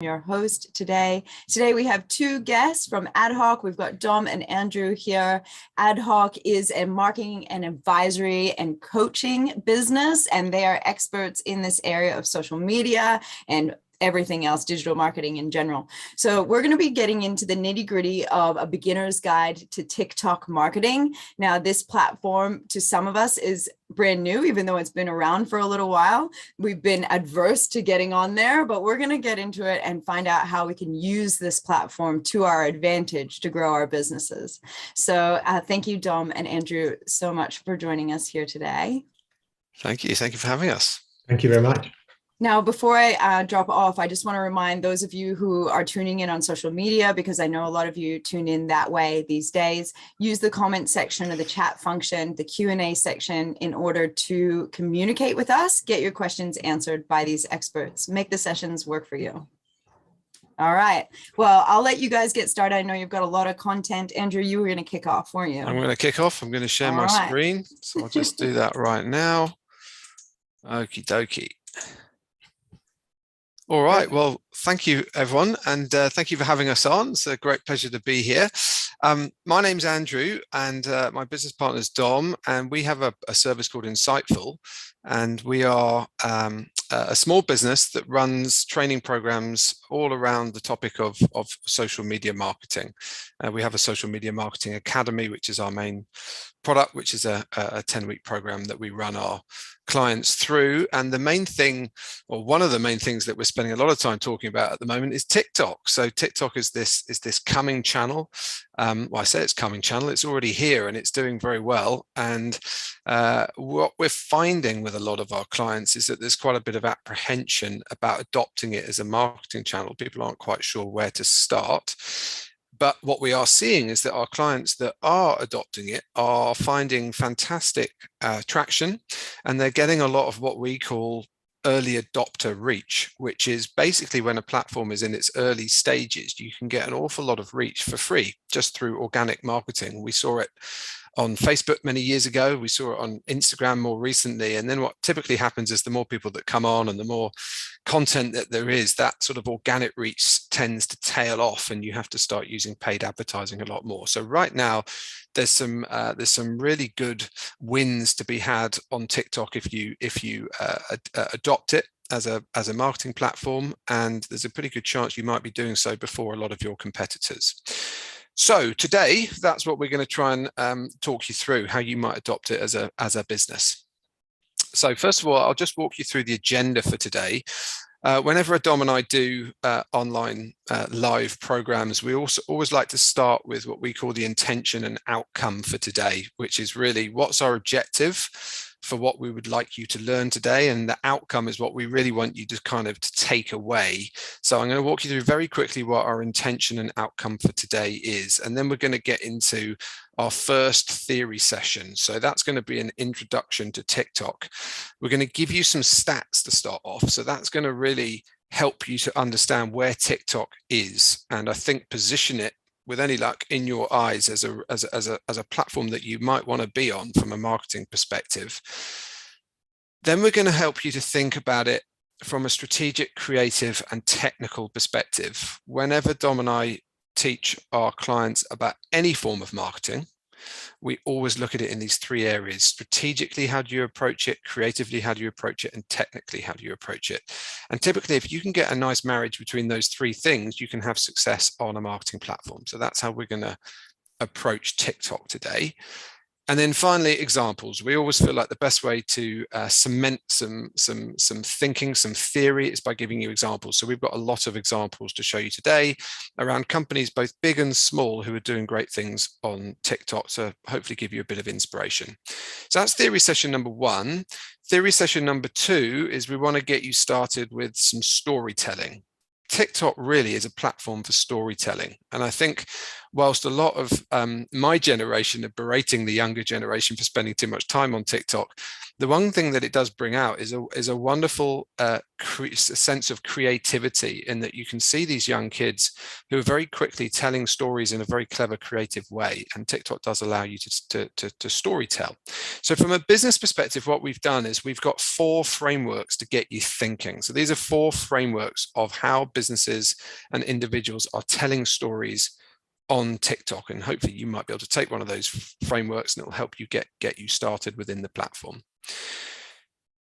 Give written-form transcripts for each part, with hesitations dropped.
Your host today. Today we have two guests from Adhoc. We've got Dom and Andrew here. Adhoc is a marketing and advisory and coaching business, and they are experts in this area of social media and everything else, digital marketing in general. So we're going to be getting into the nitty-gritty of a beginner's guide to TikTok marketing. Now, this platform to some of us is brand new, even though it's been around for a little while. We've been adverse to getting on there, but we're going to get into it and find out how we can use this platform to our advantage to grow our businesses. So thank you, Dom and Andrew, so much for joining us here today. Thank you. Thank you for having us. Thank you very much. Now, before I drop off, I just want to remind those of you who are tuning in on social media, because I know a lot of you tune in that way these days, use the comment section or the chat function, the Q&A section, in order to communicate with us, get your questions answered by these experts, make the sessions work for you. All right. Well, I'll let you guys get started. I know you've got a lot of content. Andrew, you were going to kick off, weren't you? I'm going to kick off. I'm going to share my screen. So I'll just do that right now. Okie dokie. All right. Well, thank you, everyone. And thank you for having us on. It's a great pleasure to be here. My name's Andrew, and my business partner is Dom, and we have a service called Insightful. And we are a small business that runs training programs all around the topic of social media marketing. We have a social media marketing academy, which is our main product, which is a 10-week program that we run our clients through. And the main thing, or one of the main things that we're spending a lot of time talking about at the moment, is TikTok. So TikTok is this coming channel. Well, I say it's coming channel, it's already here and it's doing very well. And what we're finding with a lot of our clients is that there's quite a bit of apprehension about adopting it as a marketing channel. People aren't quite sure where to start. But what we are seeing is that our clients that are adopting it are finding fantastic traction, and they're getting a lot of what we call early adopter reach, which is basically when a platform is in its early stages, you can get an awful lot of reach for free just through organic marketing. We saw it on Facebook many years ago. We saw it on Instagram more recently. And then what typically happens is the more people that come on and the more content that there is, that sort of organic reach tends to tail off, and you have to start using paid advertising a lot more. So right now, there's some really good wins to be had on TikTok if you adopt it as a marketing platform, and there's a pretty good chance you might be doing so before a lot of your competitors. So today, that's what we're going to try and talk you through, how you might adopt it as a business. So first of all, I'll just walk you through the agenda for today. Whenever Dom and I do online live programs, we also always like to start with what we call the intention and outcome for today, which is really what's our objective for what we would like you to learn today, and the outcome is what we really want you to kind of take away. So I'm going to walk you through very quickly what our intention and outcome for today is, and then we're going to get into our first theory session. So that's going to be an introduction to TikTok. We're going to give you some stats to start off. So that's going to really help you to understand where TikTok is, and I think position it with any luck in your eyes as a platform that you might want to be on from a marketing perspective. Then we're going to help you to think about it from a strategic, creative, and technical perspective. Whenever Dom and I teach our clients about any form of marketing, we always look at it in these three areas. Strategically, how do you approach it? Creatively, how do you approach it? And technically, how do you approach it? And typically, if you can get a nice marriage between those three things, you can have success on a marketing platform. So that's how we're going to approach TikTok today. And then finally, examples. We always feel like the best way to cement some thinking, some theory, is by giving you examples. So we've got a lot of examples to show you today around companies, both big and small, who are doing great things on TikTok, to hopefully give you a bit of inspiration. So that's theory session number one. Theory session number two is we want to get you started with some storytelling. TikTok really is a platform for storytelling. And I think whilst a lot of my generation are berating the younger generation for spending too much time on TikTok, the one thing that it does bring out is a wonderful sense of creativity in that you can see these young kids who are very quickly telling stories in a very clever, creative way. And TikTok does allow you to story tell. So from a business perspective, what we've done is we've got 4 frameworks to get you thinking. So these are 4 frameworks of how businesses and individuals are telling stories on TikTok, and hopefully you might be able to take one of those frameworks and it will help you get you started within the platform.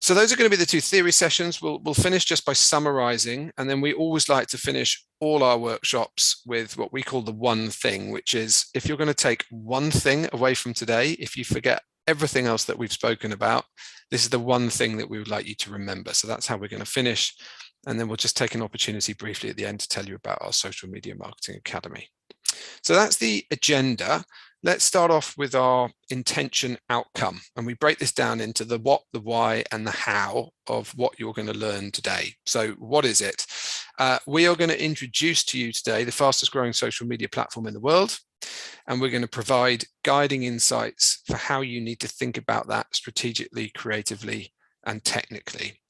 So those are going to be the 2 theory sessions. We'll finish just by summarizing, and then we always like to finish all our workshops with what we call the one thing, which is if you're going to take one thing away from today, if you forget everything else that we've spoken about, this is the one thing that we would like you to remember. So that's how we're going to finish. And then we'll just take an opportunity briefly at the end to tell you about our Social Media Marketing Academy. So that's the agenda. Let's start off with our intention outcome, and we break this down into the what, the why, and the how of what you're going to learn today. So what is it? We are going to introduce to you today the fastest growing social media platform in the world, and we're going to provide guiding insights for how you need to think about that strategically, creatively, and technically.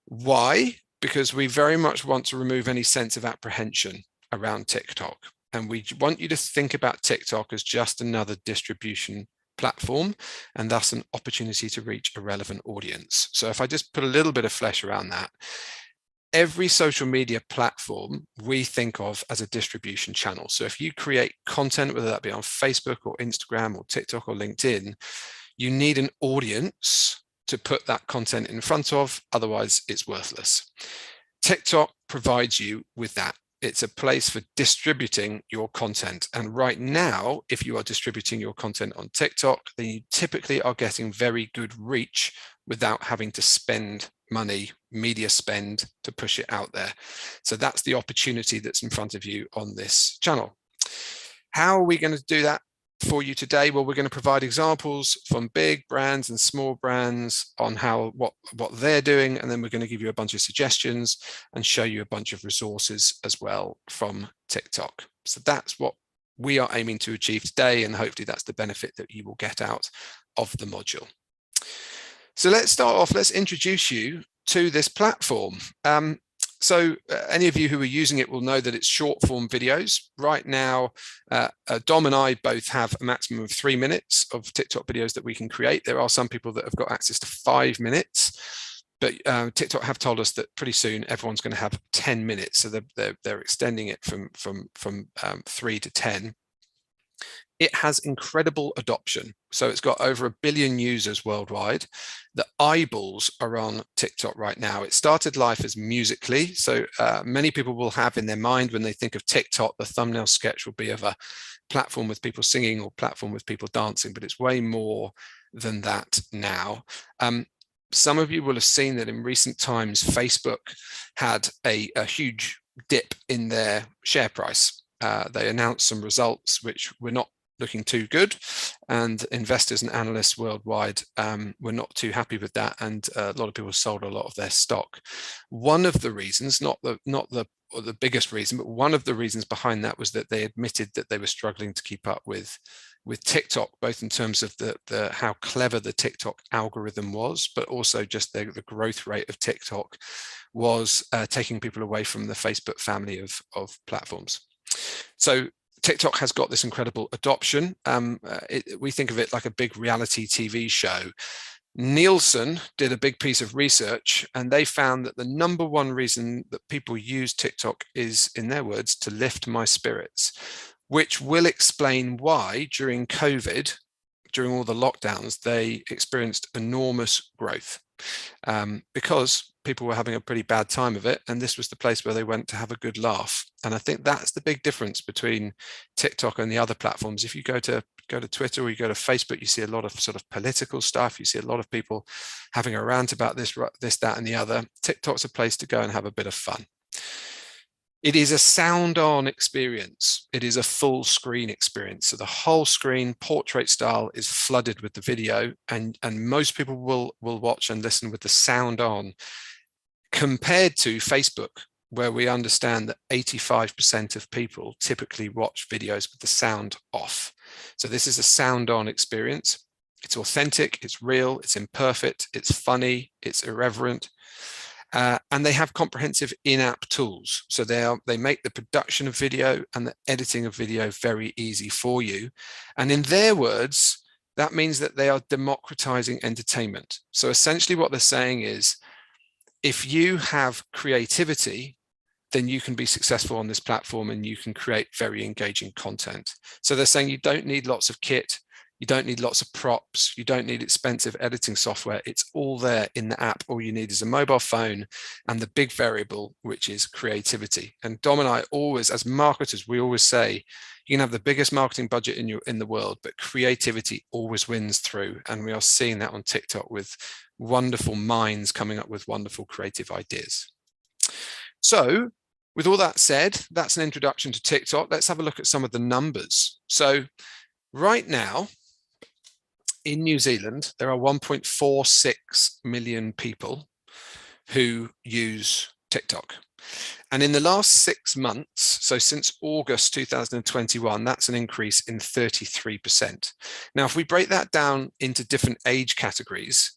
Why? Because we very much want to remove any sense of apprehension around TikTok. And we want you to think about TikTok as just another distribution platform, and thus an opportunity to reach a relevant audience. So if I just put a little bit of flesh around that, every social media platform we think of as a distribution channel. So if you create content, whether that be on Facebook or Instagram or TikTok or LinkedIn, you need an audience to put that content in front of, otherwise it's worthless. TikTok provides you with that. It's a place for distributing your content. And right now, if you are distributing your content on TikTok, then you typically are getting very good reach without having to spend money, media spend, to push it out there. So that's the opportunity that's in front of you on this channel. How are we going to do that for you today? Well, we're going to provide examples from big brands and small brands on how what they're doing, and then we're going to give you a bunch of suggestions and show you a bunch of resources as well from TikTok. So that's what we are aiming to achieve today, and hopefully that's the benefit that you will get out of the module. So let's start off. Let's introduce you to this platform. So any of you who are using it will know that it's short form videos. Right now, Dom and I both have a maximum of 3 minutes of TikTok videos that we can create. There are some people that have got access to 5 minutes, but TikTok have told us that pretty soon everyone's going to have 10 minutes. So they're extending it from 3 to 10. It has incredible adoption. So it's got over 1 billion users worldwide. The eyeballs are on TikTok right now. It started life as Musical.ly. So many people will have in their mind when they think of TikTok, the thumbnail sketch will be of a platform with people singing or platform with people dancing, but it's way more than that now. Some of you will have seen that in recent times, Facebook had a huge dip in their share price. They announced some results which were not looking too good, and investors and analysts worldwide were not too happy with that, and a lot of people sold a lot of their stock. One of the reasons, not the biggest reason, but one of the reasons behind that was that they admitted that they were struggling to keep up with TikTok, both in terms of the how clever the TikTok algorithm was, but also just the growth rate of TikTok was taking people away from the Facebook family of platforms. So TikTok has got this incredible adoption. We think of it like a big reality TV show. Nielsen did a big piece of research, and they found that the #1 reason that people use TikTok is, in their words, to lift my spirits, which will explain why during COVID, during all the lockdowns, they experienced enormous growth because people were having a pretty bad time of it, and this was the place where they went to have a good laugh. And I think that's the big difference between TikTok and the other platforms. If you go to Twitter or you go to Facebook, you see a lot of sort of political stuff. You see a lot of people having a rant about this, that, and the other. TikTok's a place to go and have a bit of fun. It is a sound-on experience. It is a full screen experience. So the whole screen, portrait style, is flooded with the video, and most people will watch and listen with the sound on, compared to Facebook, where we understand that 85% of people typically watch videos with the sound off. So this is a sound-on experience. It's authentic, it's real, it's imperfect, it's funny, it's irreverent. And they have comprehensive in-app tools. So they make the production of video and the editing of video very easy for you. And in their words, that means that they are democratizing entertainment. So essentially what they're saying is, if you have creativity, then you can be successful on this platform and you can create very engaging content. So they're saying you don't need lots of kit, you don't need lots of props, you don't need expensive editing software. It's all there in the app. All you need is a mobile phone and the big variable, which is creativity. And Dom and I always, as marketers, we always say, you can have the biggest marketing budget in the world, but creativity always wins through. And we are seeing that on TikTok with wonderful minds coming up with wonderful creative ideas. So with all that said, that's an introduction to TikTok. Let's have a look at some of the numbers. So right now in New Zealand, there are 1.46 million people who use TikTok. And in the last 6 months, so since August 2021, that's an increase in 33%. Now, if we break that down into different age categories,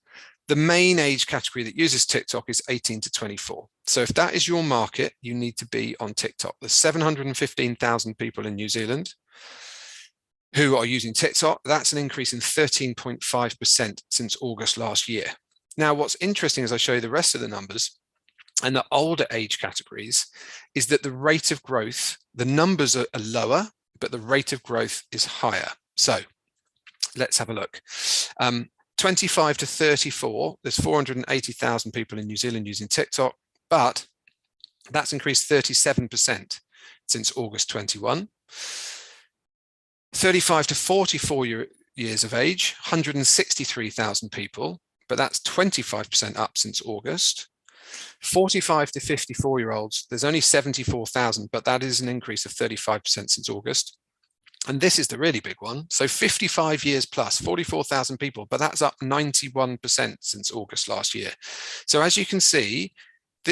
the main age category that uses TikTok is 18 to 24. So if that is your market, you need to be on TikTok. There's 715,000 people in New Zealand who are using TikTok. That's an increase in 13.5% since August last year. Now, what's interesting as I show you the rest of the numbers and the older age categories is that the rate of growth, the numbers are lower, but the rate of growth is higher. So let's have a look. 25 to 34, there's 480,000 people in New Zealand using TikTok, but that's increased 37% since August 21. 35 to 44 years of age, 163,000 people, but that's 25% up since August. 45 to 54-year-olds, there's only 74,000, but that is an increase of 35% since August. And this is the really big one. So 55 years plus, 44,000 people, but that's up 91% since August last year. So as you can see,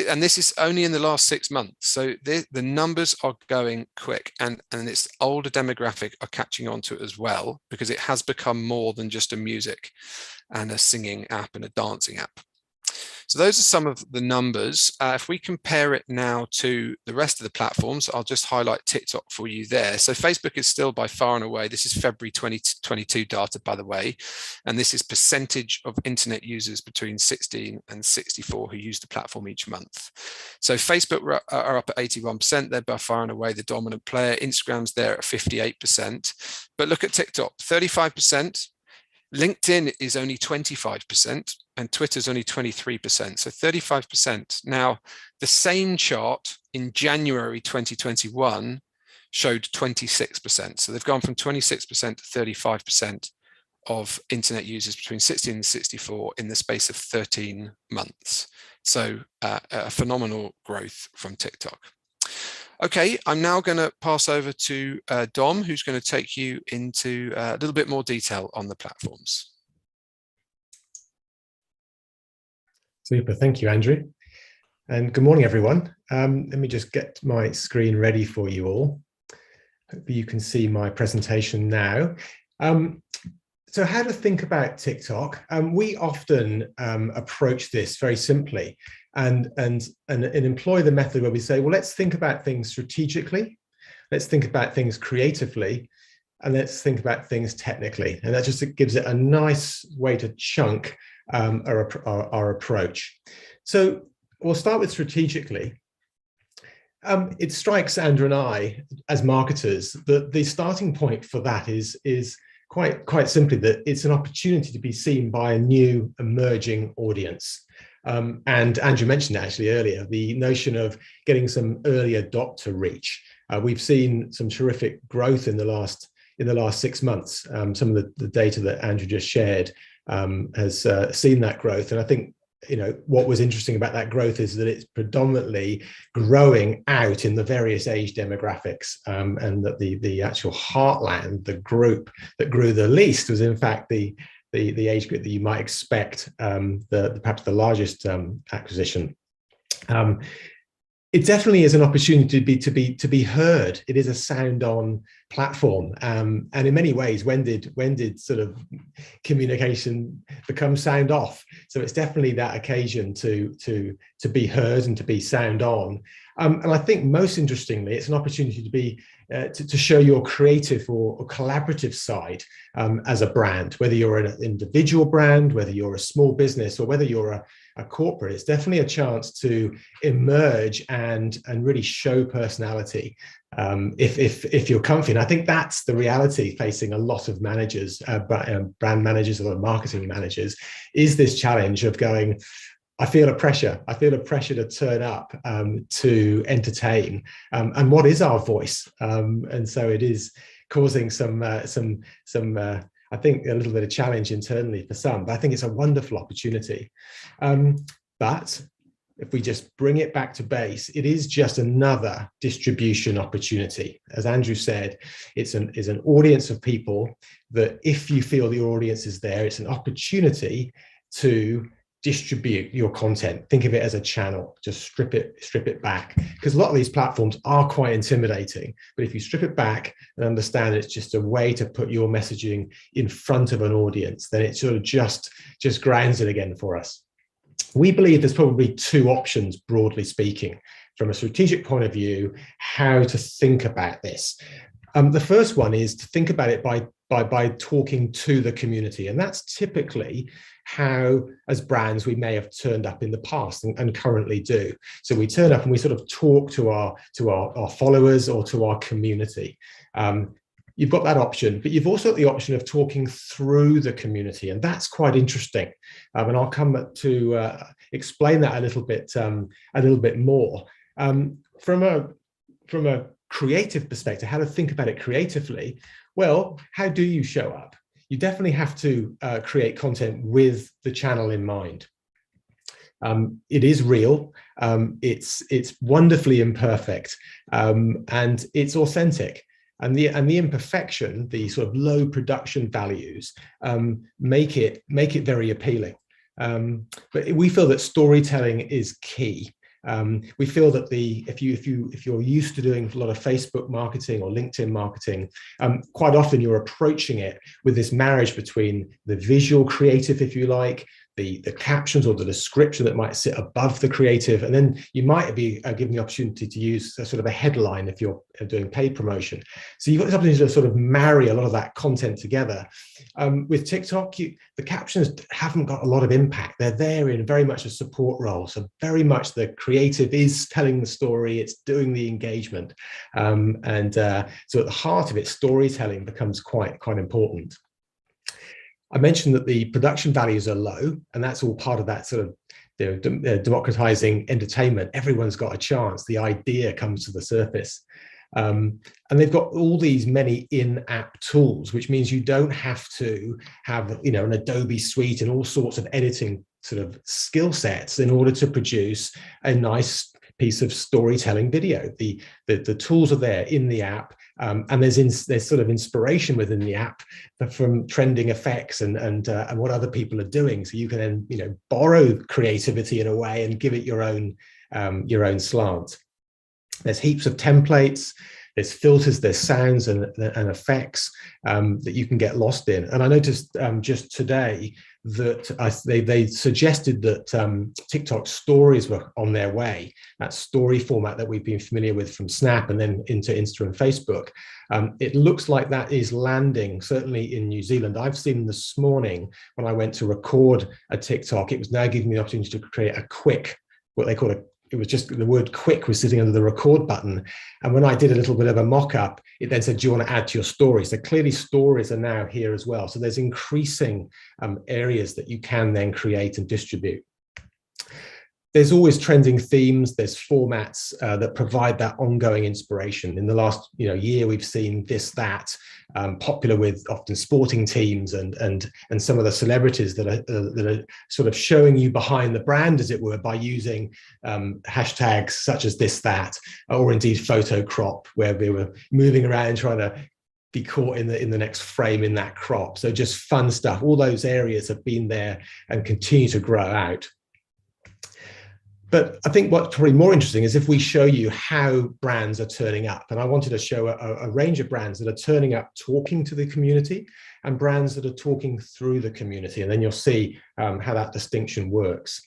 and this is only in the last 6 months. So the numbers are going quick, and its older demographic are catching on to it as well, because it has become more than just a music and a singing app and a dancing app. So those are some of the numbers. If we compare it now to the rest of the platforms, I'll just highlight TikTok for you there. So Facebook is still by far and away, this is February 2022 data, by the way, and this is percentage of internet users between 16 and 64 who use the platform each month. So Facebook are up at 81%, they're by far and away the dominant player. Instagram's there at 58%, but look at TikTok, 35%. LinkedIn is only 25% and Twitter's only 23%, so 35%. Now, the same chart in January 2021 showed 26%. So they've gone from 26% to 35% of internet users between 16 and 64 in the space of 13 months. So a phenomenal growth from TikTok. Okay, I'm now going to pass over to Dom, who's going to take you into a little bit more detail on the platforms. Super, thank you, Andrew. And good morning, everyone. Let me just get my screen ready for you all. Hopefully you can see my presentation now. So how to think about TikTok? We often approach this very simply and employ the method where we say, well, let's think about things strategically, let's think about things creatively, and let's think about things technically. And that just gives it a nice way to chunk our approach. So we'll start with strategically. It strikes Andrew and I as marketers that the starting point for that is quite simply that it's an opportunity to be seen by a new emerging audience. And Andrew mentioned actually earlier, the notion of getting some early adopter reach. We've seen some terrific growth in the last 6 months. Some of the data that Andrew just shared has seen that growth. And I think, what was interesting about that growth is that it's predominantly growing out in the various age demographics, and that the actual heartland, the group that grew the least, was in fact the age group that you might expect perhaps the largest acquisition. It definitely is an opportunity to be heard. It is a sound on platform. And in many ways, when did sort of communication become sound off? So it's definitely that occasion to be heard and to be sound on. And I think most interestingly, it's an opportunity to be to show your creative or collaborative side as a brand, whether you're an individual brand, whether you're a small business, or whether you're a corporate. It's definitely a chance to emerge and really show personality if you're comfy. And I think that's the reality facing a lot of managers, brand managers or marketing managers, is this challenge of going, I feel a pressure to turn up, to entertain, and what is our voice? And so it is causing some I think a little bit of challenge internally for some, but I think it's a wonderful opportunity. But if we just bring it back to base, it is just another distribution opportunity. As Andrew said, it's an audience of people that, if you feel the audience is there, it's an opportunity to distribute your content. Think of it as a channel. Just strip it back, because a lot of these platforms are quite intimidating, but if you strip it back and understand it's just a way to put your messaging in front of an audience, then it sort of just grounds it again for us. We believe there's probably two options, broadly speaking, from a strategic point of view, how to think about this. The first one is to think about it by talking to the community, and that's typically how, as brands, we may have turned up in the past and currently do. So we turn up and we sort of talk to our followers or to our community. You've got that option, but you've also got the option of talking through the community, and that's quite interesting. And I'll come to explain that a little bit more. From a creative perspective, how to think about it creatively. Well, how do you show up? You definitely have to create content with the channel in mind. It is real, it's wonderfully imperfect, and it's authentic. And the imperfection, the sort of low production values, make it very appealing. But we feel that storytelling is key. We feel that if you're used to doing a lot of Facebook marketing or LinkedIn marketing, quite often you're approaching it with this marriage between the visual creative, if you like, the captions or the description that might sit above the creative, and then you might be given the opportunity to use a sort of a headline if you're doing paid promotion. So you've got this opportunity to sort of marry a lot of that content together. With TikTok, the captions haven't got a lot of impact. They're there in very much a support role. So very much the creative is telling the story, it's doing the engagement. So at the heart of it, storytelling becomes quite important. I mentioned that the production values are low, and that's all part of that sort of democratizing entertainment. Everyone's got a chance. The idea comes to the surface. And they've got all these many in-app tools, which means you don't have to have an Adobe suite and all sorts of editing sort of skill sets in order to produce a nice piece of storytelling video. The tools are there in the app, and there's sort of inspiration within the app from trending effects and what other people are doing. So you can then borrow creativity in a way and give it your own slant. There's heaps of templates. There's filters, there's sounds and effects that you can get lost in. And I noticed just today that they suggested that TikTok stories were on their way, that story format that we've been familiar with from Snap and then into Insta and Facebook. It looks like that is landing, certainly in New Zealand. I've seen this morning when I went to record a TikTok, it was now giving me the opportunity to create a quick, what they call it was just the word quick was sitting under the record button. And when I did a little bit of a mock-up, it then said, do you want to add to your story? So clearly stories are now here as well. So there's increasing areas that you can then create and distribute. There's always trending themes, there's formats that provide that ongoing inspiration. In the last year, we've seen this, that, popular with often sporting teams and some of the celebrities that are sort of showing you behind the brand, as it were, by using hashtags such as this, that, or indeed photo crop, where they were moving around trying to be caught in the next frame in that crop. So just fun stuff. All those areas have been there and continue to grow out. But I think what's probably more interesting is if we show you how brands are turning up. And I wanted to show a range of brands that are turning up talking to the community and brands that are talking through the community. And then you'll see how that distinction works.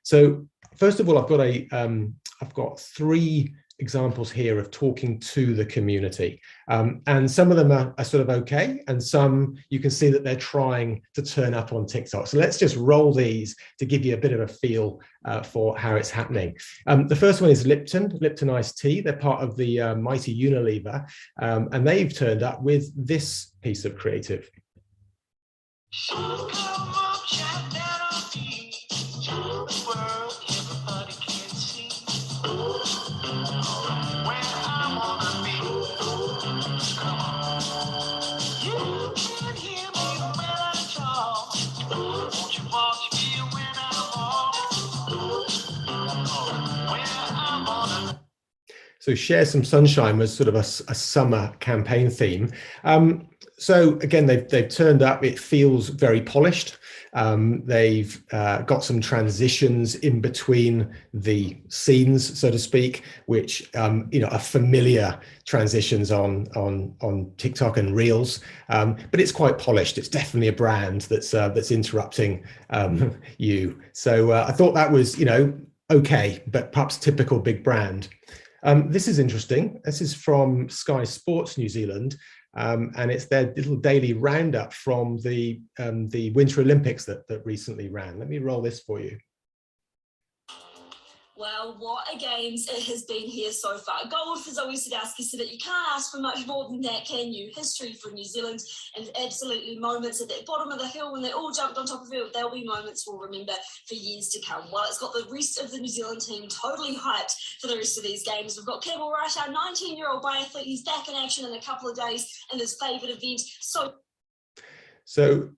So first of all, I've got 3 examples here of talking to the community, and some of them are sort of okay, and some you can see that they're trying to turn up on TikTok. So let's just roll these to give you a bit of a feel for how it's happening. The first one is Lipton iced tea. They're part of the mighty Unilever, and they've turned up with this piece of creative. So Share Some Sunshine was sort of a summer campaign theme. So again, they've turned up. It feels very polished. They've got some transitions in between the scenes, so to speak, which are familiar transitions on TikTok and Reels. But it's quite polished. It's definitely a brand that's interrupting you. So I thought that was okay, but perhaps typical big brand. This is interesting. This is from Sky Sports New Zealand, and it's their little daily roundup from the Winter Olympics that recently ran. Let me roll this for you. Well, what a games it has been here so far. Gold for Zoe Sadowski said that you can't ask for much more than that, can you? History for New Zealand, and absolutely moments at the bottom of the hill when they all jumped on top of it. There'll be moments we'll remember for years to come. Well, it's got the rest of the New Zealand team totally hyped for the rest of these games. We've got Campbell Rush, our 19-year-old biathlete. He's back in action in a couple of days in his favourite event. So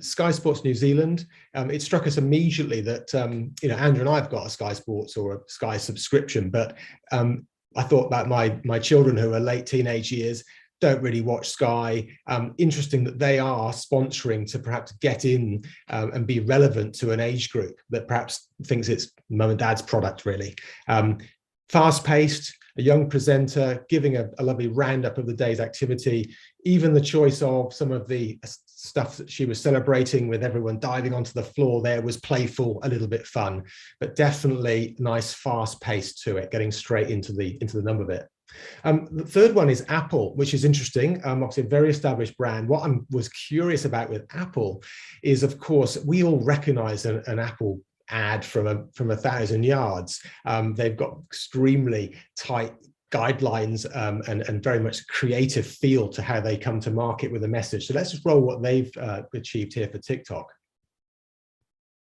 Sky Sports New Zealand, it struck us immediately that, Andrew and I have got a Sky Sports or a Sky subscription, but I thought that my children who are late teenage years don't really watch Sky. Interesting that they are sponsoring to perhaps get in and be relevant to an age group that perhaps thinks it's mum and dad's product, really. Fast-paced, a young presenter giving a lovely roundup of the day's activity, even the choice of some of the stuff that she was celebrating with everyone diving onto the floor there was playful, a little bit fun, but definitely nice fast pace to it, getting straight into the number bit. The third one is Apple, which is interesting. Obviously a very established brand. What I was curious about with Apple is, of course, we all recognize an Apple ad from 1,000 yards. They've got extremely tight guidelines and very much creative feel to how they come to market with a message. So let's just roll what they've achieved here for TikTok.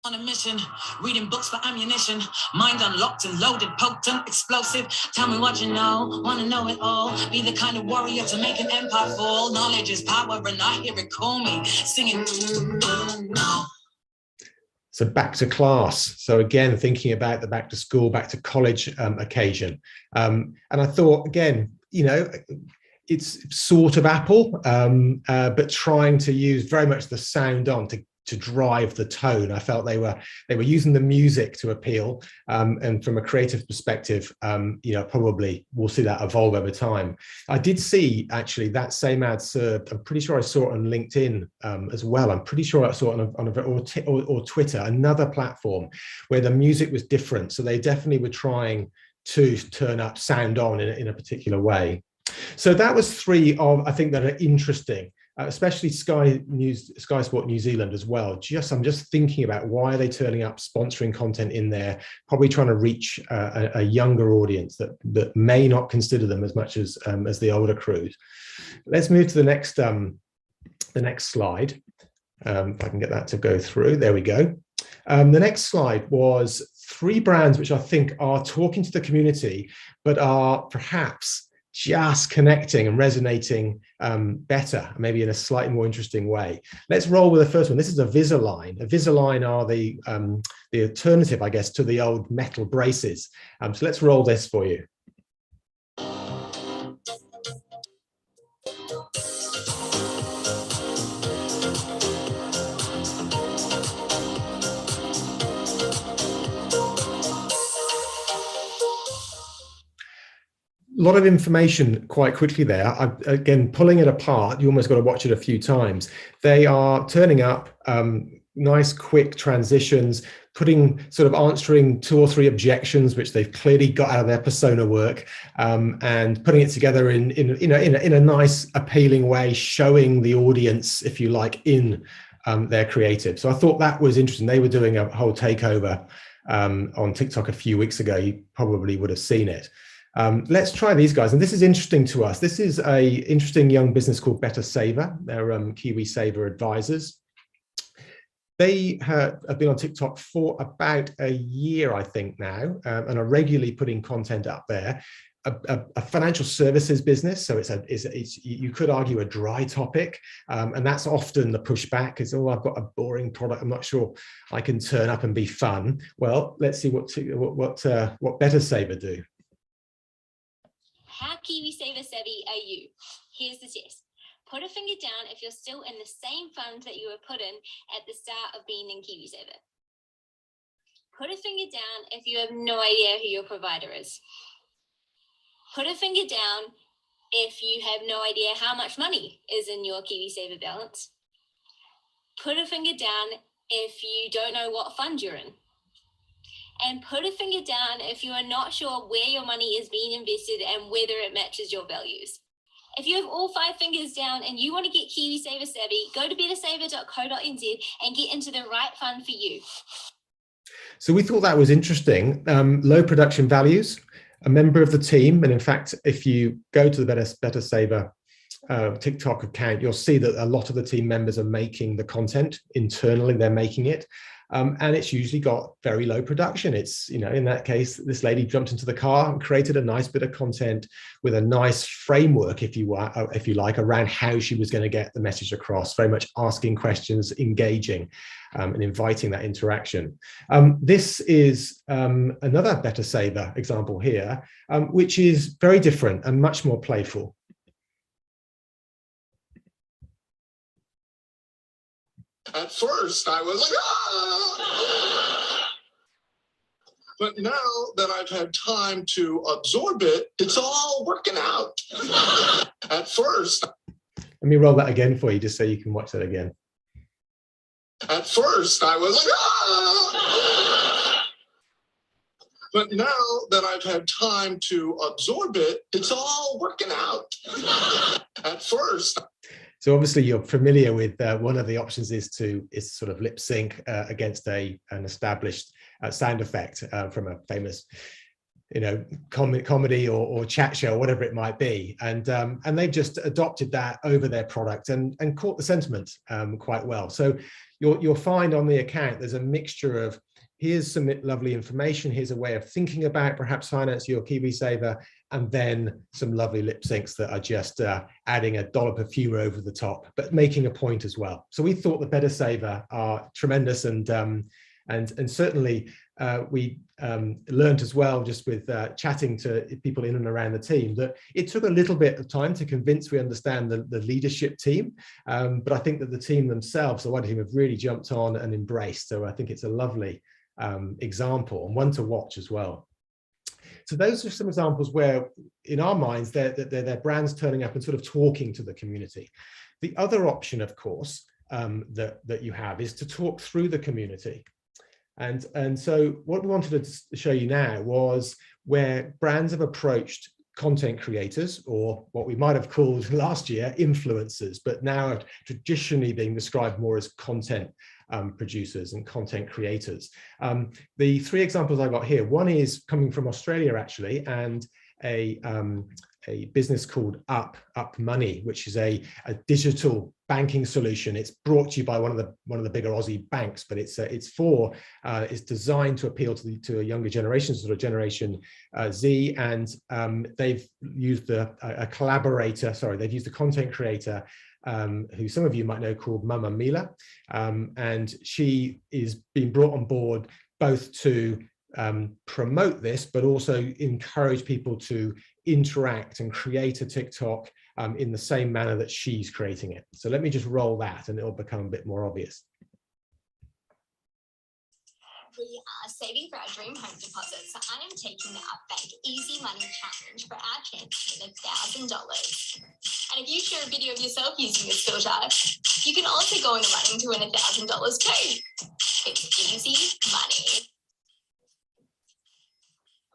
On a mission, reading books for ammunition, mind unlocked and loaded, potent, explosive. Tell me what you know, want to know it all. Be the kind of warrior to make an empire fall. Knowledge is power and I hear it call me, singing. So back to class. So again, thinking about the back to school, back to college occasion. And I thought, again, it's sort of Apple, but trying to use very much the sound on to drive the tone. I felt they were using the music to appeal, and from a creative perspective, probably we'll see that evolve over time. I did see actually that same ad served. I'm pretty sure I saw it on LinkedIn as well. I'm pretty sure I saw it on Twitter, another platform where the music was different. So they definitely were trying to turn up sound on in a particular way. So that was 3 of, I think, that are interesting. Especially Sky Sport New Zealand as well. I'm just thinking about why are they turning up, sponsoring content in there, probably trying to reach a younger audience that may not consider them as much as the older crews. Let's move to the next slide. If I can get that to go through, there we go. The next slide was 3 brands which I think are talking to the community, but are perhaps just connecting and resonating better, maybe in a slightly more interesting way. Let's roll with the first one. This is a Invisalign. Invisalign are the alternative, I guess, to the old metal braces. So let's roll this for you. lot of information quite quickly there. Again, pulling it apart, you almost got to watch it a few times. They are turning up, nice quick transitions, sort of answering 2 or 3 objections, which they've clearly got out of their persona work, and putting it together in a nice, appealing way, showing the audience, if you like, in their creative. So I thought that was interesting. They were doing a whole takeover on TikTok a few weeks ago. You probably would have seen it. Let's try these guys. And this is interesting to us. This is a interesting young business called Better Saver. They're KiwiSaver advisors. They have been on TikTok for about a year, I think now, and are regularly putting content up there. A financial services business, so it's you could argue a dry topic, and that's often the pushback is, oh, I've got a boring product, I'm not sure I can turn up and be fun. Well, let's see what Better Saver do. How KiwiSaver savvy are you? Here's the test. Put a finger down if you're still in the same fund that you were put in at the start of being in KiwiSaver. Put a finger down if you have no idea who your provider is. Put a finger down if you have no idea how much money is in your KiwiSaver balance. Put a finger down if you don't know what fund you're in. And put a finger down if you are not sure where your money is being invested and whether it matches your values. If you have all 5 fingers down and you want to get KiwiSaver savvy, go to digitalboost.business.govt.nz and get into the right fund for you. So we thought that was interesting. Low production values, a member of the team, and in fact, if you go to the Better Saver TikTok account, you'll see that a lot of the team members are making the content internally. They're making it. And it's usually got very low production. It's, in that case, this lady jumped into the car and created a nice bit of content with a nice framework, if you like, around how she was going to get the message across, very much asking questions, engaging, and inviting that interaction. This is another Better Saver example here, which is very different and much more playful. At first, I was like, ah! But now that I've had time to absorb it, it's all working out. At first. Let me roll that again for you, just so you can watch that again. At first, I was like, ah! But now that I've had time to absorb it, it's all working out. At first. So obviously you're familiar with one of the options is sort of lip sync against an established sound effect from a famous, comedy or chat show, or whatever it might be, and they've just adopted that over their product and caught the sentiment quite well. So you'll find on the account there's a mixture of, here's some lovely information, here's a way of thinking about perhaps finance your KiwiSaver, and then some lovely lip syncs that are just adding a dollop of humor over the top, but making a point as well. So we thought the Better Saver are tremendous, and certainly we learned as well, just with chatting to people in and around the team, that it took a little bit of time to convince we understand the leadership team, but I think that the team themselves, the wider team, have really jumped on and embraced. So I think it's a lovely example and one to watch as well. So those are some examples where, in our minds, they're brands turning up and sort of talking to the community. The other option, of course, that you have is to talk through the community. And so what we wanted to show you now was where brands have approached content creators, or what we might have called last year influencers, but now are traditionally being described more as content producers and content creators. The 3 examples I got here, one is coming from Australia actually, and a business called Up Money, which is a digital banking solution. It's brought to you by one of the bigger Aussie banks, but it's designed to appeal to a younger generation, sort of Generation Z, and they've used a collaborator. Sorry, they've used a content creator who some of you might know, called Mama Mila, and she is being brought on board both to promote this, but also encourage people to interact and create a TikTok in the same manner that she's creating it. So let me just roll that and it'll become a bit more obvious. We are saving for our dream home deposit, so I am taking the Upbank Easy Money Challenge for our chance to win $1,000. And if you share a video of yourself using this filter, you can also go in the running to win $1,000 too. It's easy money.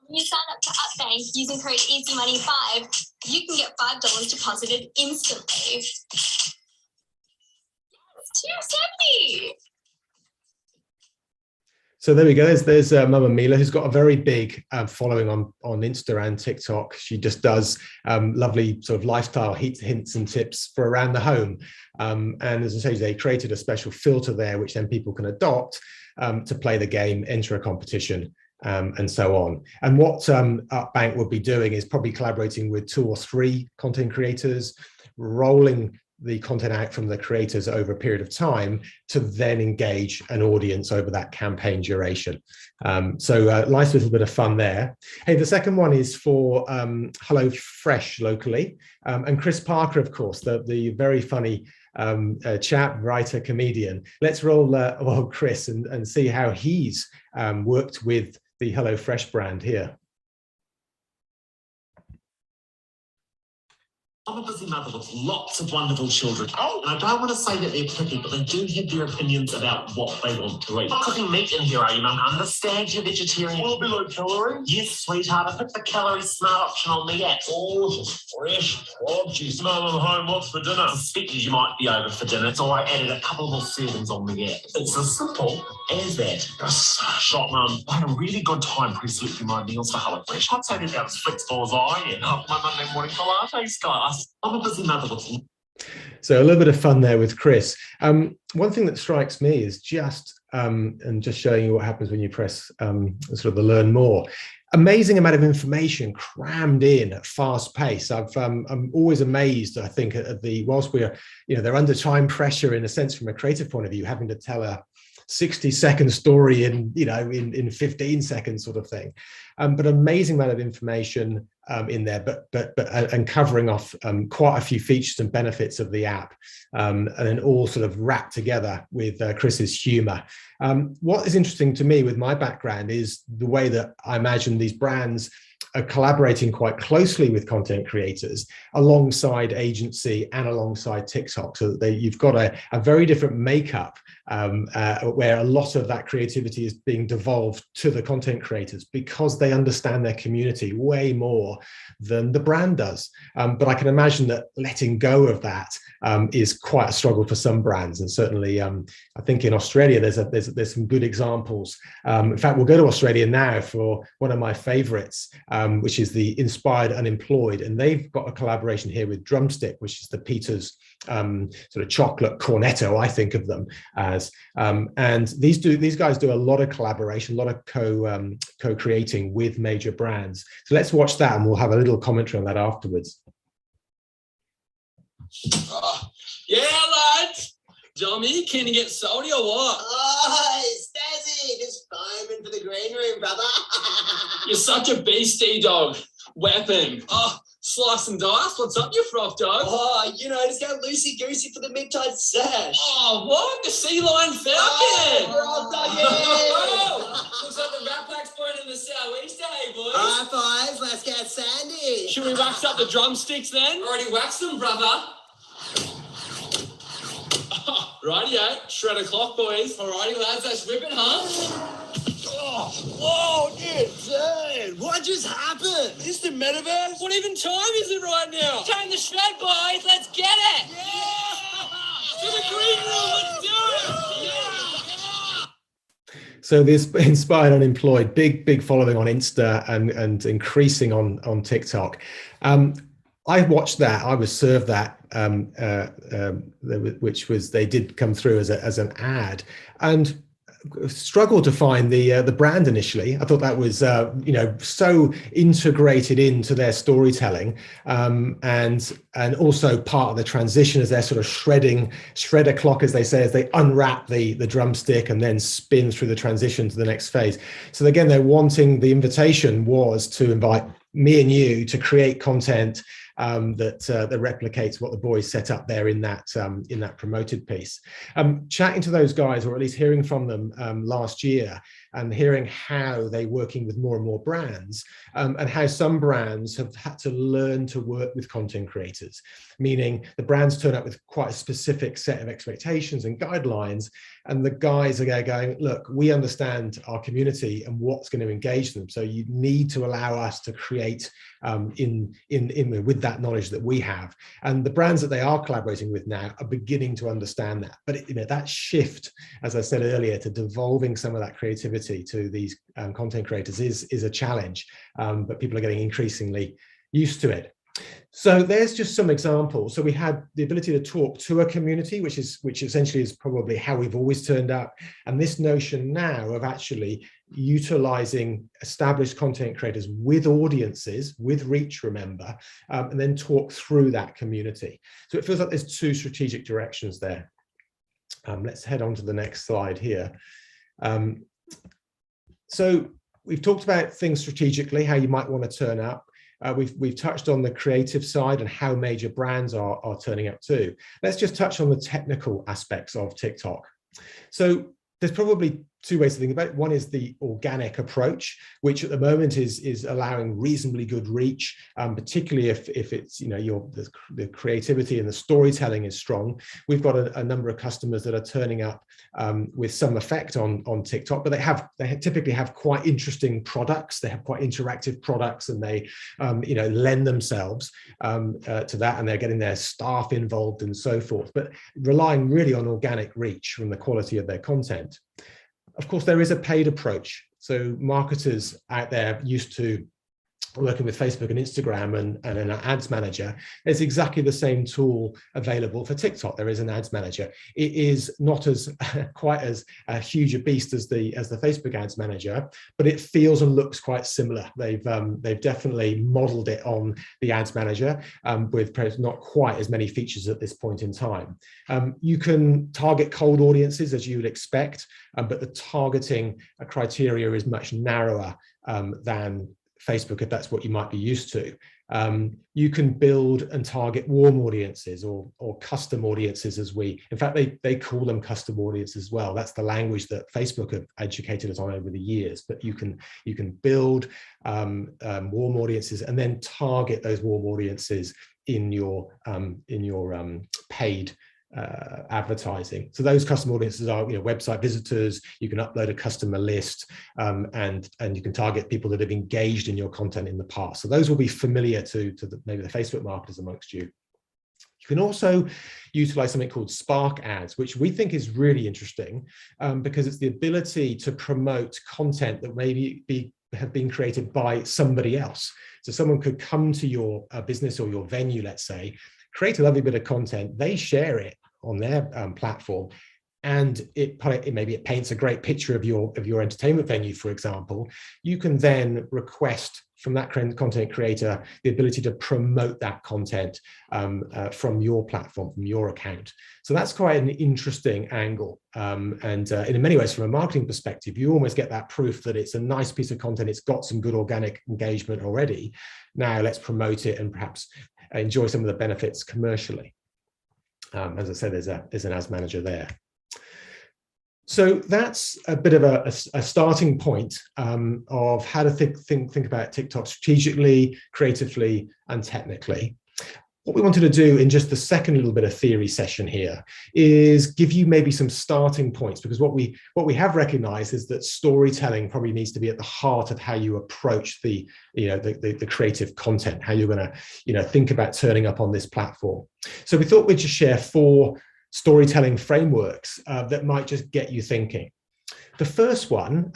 When you sign up to Upbank using code EasyMoney5, you can get $5 deposited instantly. It's $2.70. So there we go. There's Mama Mila, who's got a very big following on Insta and TikTok. She just does lovely sort of lifestyle hints and tips for around the home. And as I say, they created a special filter there, which then people can adopt to play the game, enter a competition, and so on. And what Upbank will be doing is probably collaborating with 2 or 3 content creators, rolling the content out from the creators over a period of time to then engage an audience over that campaign duration. So nice little bit of fun there. Hey, the second one is for Hello Fresh locally. And Chris Parker, of course, the very funny chap, writer, comedian. Let's roll Chris and see how he's worked with the Hello Fresh brand here. I'm a busy mother with lots of wonderful children. Oh, and I don't want to say that they're picky, but they do have their opinions about what they want to eat. Not cooking meat in here, are you, Mum? Understand you're vegetarian. Will it be low calorie? Yes, sweetheart. I put the calorie smart option on the app. Oh, fresh produce. Mum, I'm home. What's for dinner? I suspected you might be over for dinner, so I added a couple more servings on the app. It's as simple as that. Shot, Mum. I had a really good time pre-selecting my meals for Hello Fresh. I'd say they're about as flexible as I am. My Monday morning Pilates class. I'm a busy mother. So a little bit of fun there with Chris. One thing that strikes me is just, and just showing you what happens when you press sort of the learn more. Amazing amount of information crammed in at fast pace. I'm always amazed, I think, at whilst we're, they're under time pressure in a sense from a creative point of view, having to tell a 60-second story in 15 seconds sort of thing. But amazing amount of information in there, but covering off quite a few features and benefits of the app, and then all sort of wrapped together with Chris's humor. What is interesting to me with my background is the way that I imagine these brands are collaborating quite closely with content creators alongside agency and alongside TikTok, so that you've got a very different makeup where a lot of that creativity is being devolved to the content creators because they understand their community way more than the brand does. But I can imagine that letting go of that is quite a struggle for some brands, and certainly I think in Australia there's some good examples. In fact, we'll go to Australia now for one of my favorites, which is the Inspired Unemployed, and they've got a collaboration here with Drumstick, which is the Peter's sort of chocolate cornetto, I think of them as. And these guys do a lot of collaboration, a lot of co-creating with major brands. So let's watch that, and we'll have a little commentary on that afterwards. Yeah, lads. Dommy, can you get salty or what? Oh, Stazzy, just foaming for the green room, brother. You're such a beastie, dog. Weapon. Oh, slice and dice. What's up, you froth dog? Oh, just go loosey-goosey for the mid-tide sash. Oh, what? The sea lion falcon. Oh, dog, yeah. Looks like the rat pack's point in the southeast, eh, boys? All right, boys, let's get sandy. Should we wax up the drumsticks then? Already waxed them, brother. Rightio, shred o'clock, boys. Alrighty, lads, let's rip it, huh? Oh, whoa, dude, what just happened? Is this the metaverse? What even time is it right now? Time to shred, boys. Let's get it. Yeah! To the green room, let's do it. Yeah! So this Inspired Unemployed, big following on Insta and increasing on TikTok. I watched that. I was served that, which was they did come through as an ad, and struggled to find the brand initially. I thought that was so integrated into their storytelling, and also part of the transition as they're sort of shred o'clock, as they say, as they unwrap the drumstick and then spin through the transition to the next phase. So again, the invitation was to invite me and you to create content that replicates what the boys set up there in that promoted piece. Chatting to those guys, or at least hearing from them last year, and hearing how they're working with more and more brands, and how some brands have had to learn to work with content creators, meaning the brands turn up with quite a specific set of expectations and guidelines, and the guys are going, look, we understand our community and what's going to engage them, so you need to allow us to create with that knowledge that we have. And the brands that they are collaborating with now are beginning to understand that. But that shift, as I said earlier, to devolving some of that creativity to these content creators is a challenge, but people are getting increasingly used to it. So there's just some examples. So we had the ability to talk to a community, which essentially is probably how we've always turned up. And this notion now of actually utilizing established content creators with audiences, with reach, remember, and then talk through that community. So it feels like there's two strategic directions there. Let's head on to the next slide here. So we've talked about things strategically, how you might want to turn up. We've touched on the creative side and how major brands are turning up too. Let's just touch on the technical aspects of TikTok. So there's probably two ways to think about it. One is the organic approach, which at the moment is allowing reasonably good reach, particularly if it's, the creativity and the storytelling is strong. We've got a number of customers that are turning up with some effect on TikTok, but they typically have quite interesting products. They have quite interactive products, and they lend themselves to that, and they're getting their staff involved and so forth, but relying really on organic reach from the quality of their content. Of course, there is a paid approach. So marketers out there used to working with Facebook and Instagram and an ads manager. There's exactly the same tool available for TikTok. There is an ads manager. It is not as quite as huge a beast as the Facebook ads manager, but it feels and looks quite similar. They've definitely modeled it on the ads manager with not quite as many features at this point in time. You can target cold audiences as you would expect, but the targeting criteria is much narrower than Facebook, if that's what you might be used to. You can build and target warm audiences or custom audiences, in fact, they call them custom audiences as well. That's the language that Facebook have educated us on over the years. But you can build warm audiences and then target those warm audiences in your paid advertising. So those custom audiences are website visitors. You can upload a customer list, and you can target people that have engaged in your content in the past. So those will be familiar to maybe the Facebook marketers amongst you. You can also utilize something called Spark ads, which we think is really interesting because it's the ability to promote content that maybe have been created by somebody else. So someone could come to your business or your venue, let's say, create a lovely bit of content, they share it on their platform, and maybe it paints a great picture of your entertainment venue, for example. You can then request from that content creator the ability to promote that content from your platform, from your account. So that's quite an interesting angle. And in many ways, from a marketing perspective, you almost get that proof that it's a nice piece of content. It's got some good organic engagement already. Now let's promote it and perhaps enjoy some of the benefits commercially. As I said, there's an ads manager there. So that's a bit of a starting point of how to think about TikTok strategically, creatively, and technically. What we wanted to do in just the second little bit of theory session here is give you maybe some starting points, because what we have recognized is that storytelling probably needs to be at the heart of how you approach the creative content, how you're going to think about turning up on this platform. So we thought we'd just share 4 storytelling frameworks that might just get you thinking. The first one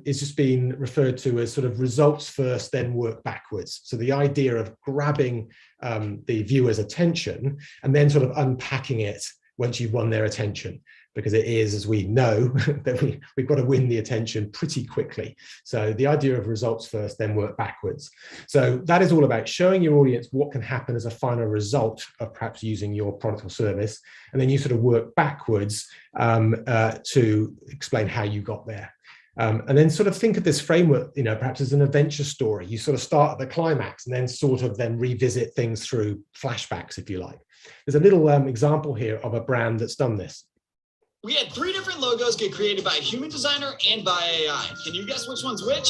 is just being referred to as sort of results first, then work backwards. So the idea of grabbing the viewer's attention and then sort of unpacking it once you've won their attention, because it is, as we know, that we've got to win the attention pretty quickly. So the idea of results first, then work backwards. So that is all about showing your audience what can happen as a final result of perhaps using your product or service. And then you sort of work backwards to explain how you got there. And then sort of think of this framework, perhaps as an adventure story. You sort of start at the climax and then sort of then revisit things through flashbacks, if you like. There's a little example here of a brand that's done this. We had 3 different logos get created by a human designer and by AI. Can you guess which one's which?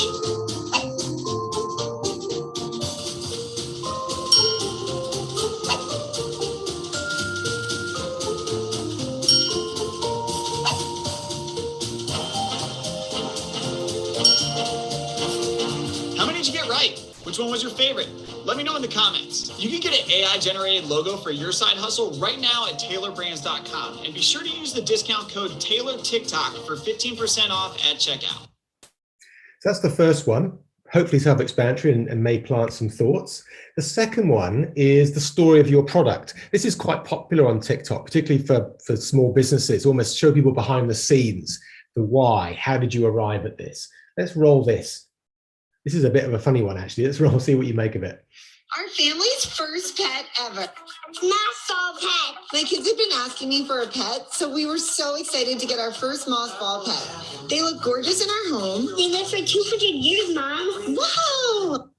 How many did you get right? Which one was your favorite? Let me know in the comments. You can get an AI-generated logo for your side hustle right now at taylorbrands.com. And be sure to use the discount code TaylorTikTok for 15% off at checkout. So that's the first one, hopefully self-explanatory and may plant some thoughts. The second one is the story of your product. This is quite popular on TikTok, particularly for small businesses, almost show people behind the scenes, the why, how did you arrive at this? Let's roll this. This is a bit of a funny one, actually. Let's roll, see what you make of it. Our family's first pet ever. My soul pet. My kids have been asking me for a pet, so we were so excited to get our first moss ball pet. They look gorgeous in our home. They lived for 200 years, Mom. Wow!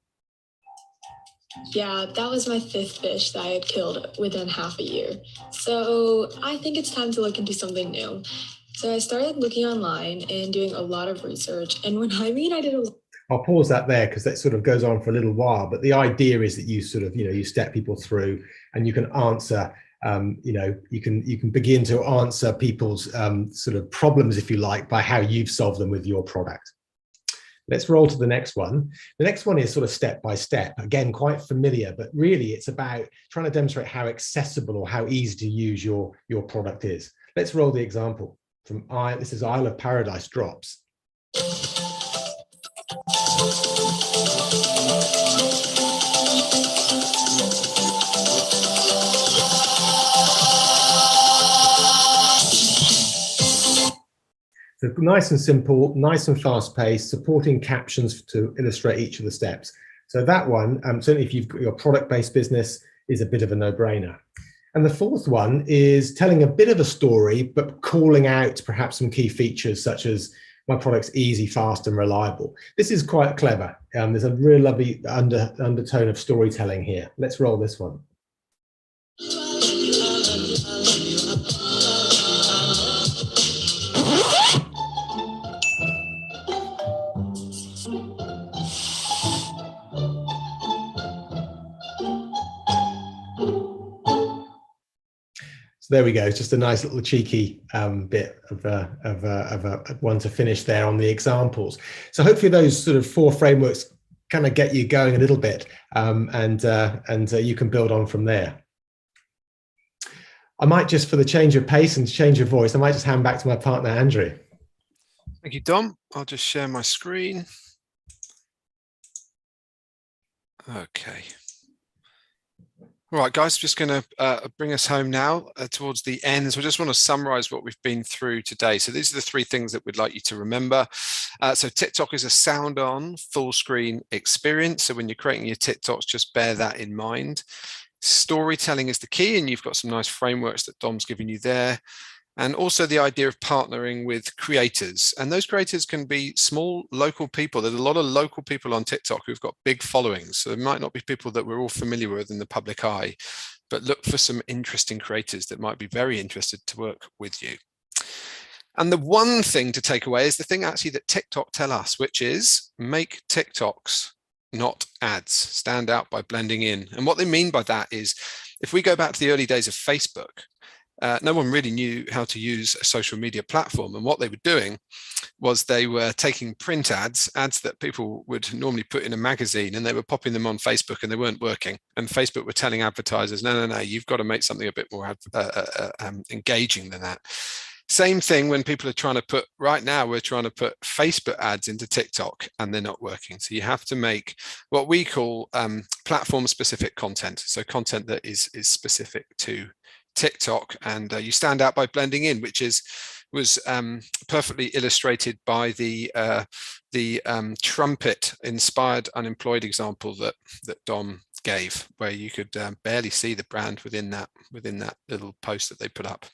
Yeah, that was my 5th fish that I had killed within half a year. So I think it's time to look into something new. So I started looking online and doing a lot of research. And when I did a I'll pause that there because that sort of goes on for a little while, but the idea is that you sort of, you step people through and you can answer, you can begin to answer people's sort of problems, if you like, by how you've solved them with your product. Let's roll to the next one. The next one is sort of step by step, again, quite familiar, but really it's about trying to demonstrate how accessible or how easy to use your product is. Let's roll the example from this is Isle of Paradise drops. So nice and simple, nice and fast paced, supporting captions to illustrate each of the steps. So that one, certainly if you've got your product-based business, is a bit of a no-brainer. And the fourth one is telling a bit of a story, but calling out perhaps some key features such as my product's easy, fast, and reliable. This is quite clever. There's a really lovely undertone of storytelling here. Let's roll this one. There we go. It's just a nice little cheeky bit of a one to finish there on the examples. So hopefully those sort of 4 frameworks kind of get you going a little bit, and you can build on from there. I might just, for the change of pace and change of voice, I might just hand back to my partner, Andrew. Thank you, Dom. I'll just share my screen. Okay. All right, guys, just going to bring us home now towards the end. So I just want to summarize what we've been through today. So these are the 3 things that we'd like you to remember. So TikTok is a sound on full screen experience. So when you're creating your TikToks, just bear that in mind. Storytelling is the key, and you've got some nice frameworks that Dom's given you there. And also the idea of partnering with creators. And those creators can be small local people. There's a lot of local people on TikTok who've got big followings. So there might not be people that we're all familiar with in the public eye, but look for some interesting creators that might be very interested to work with you. And the one thing to take away is the thing actually that TikTok tell us, which is make TikToks, not ads. Stand out by blending in. And what they mean by that is, if we go back to the early days of Facebook, no one really knew how to use a social media platform. And what they were doing was they were taking print ads that people would normally put in a magazine, and they were popping them on Facebook, and they weren't working. And Facebook were telling advertisers, no, you've got to make something a bit more engaging than that. Same thing when people are trying to put, right now we're trying to put Facebook ads into TikTok and they're not working. So you have to make what we call platform specific content. So content that is specific to TikTok, and you stand out by blending in, which was perfectly illustrated by the trumpet inspired unemployed example that Dom gave, where you could barely see the brand within that little post that they put up.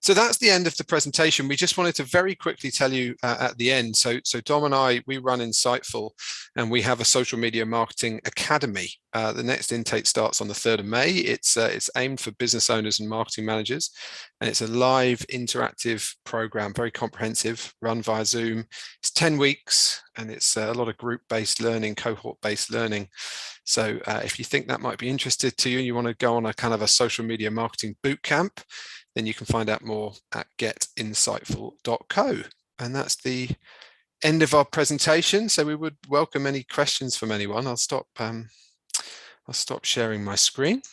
So that's the end of the presentation. We just wanted to very quickly tell you at the end. So Dom and I, we run Insightful, and we have a social media marketing academy. The next intake starts on the 3rd of May. It's aimed for business owners and marketing managers, and it's a live interactive program, very comprehensive, run via Zoom. It's 10 weeks, and it's a lot of group-based learning, cohort-based learning. So if you think that might be interested to you, and you want to go on a kind of a social media marketing boot camp, then you can find out more at getinsightful.co. And that's the end of our presentation. So we would welcome any questions from anyone. I'll stop sharing my screen.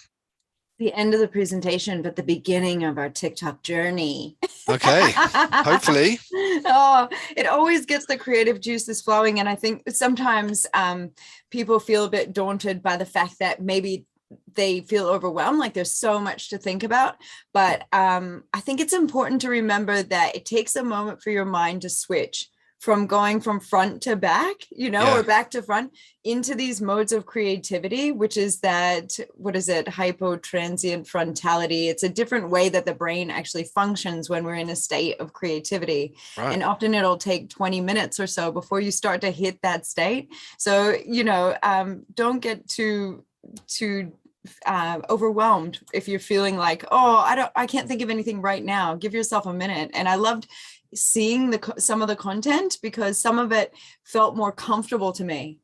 The end of the presentation, but the beginning of our TikTok journey. Okay, hopefully. Oh, it always gets the creative juices flowing. And I think sometimes people feel a bit daunted by the fact that maybe they feel overwhelmed, like there's so much to think about. But I think it's important to remember that it takes a moment for your mind to switch from going from front to back, or back to front into these modes of creativity, which is that, hypotransient frontality. It's a different way that the brain actually functions when we're in a state of creativity. Right. And often it'll take 20 minutes or so before you start to hit that state. So, don't get too overwhelmed if you're feeling like, I can't think of anything right now. Give yourself a minute. And I loved seeing some of the content because some of it felt more comfortable to me.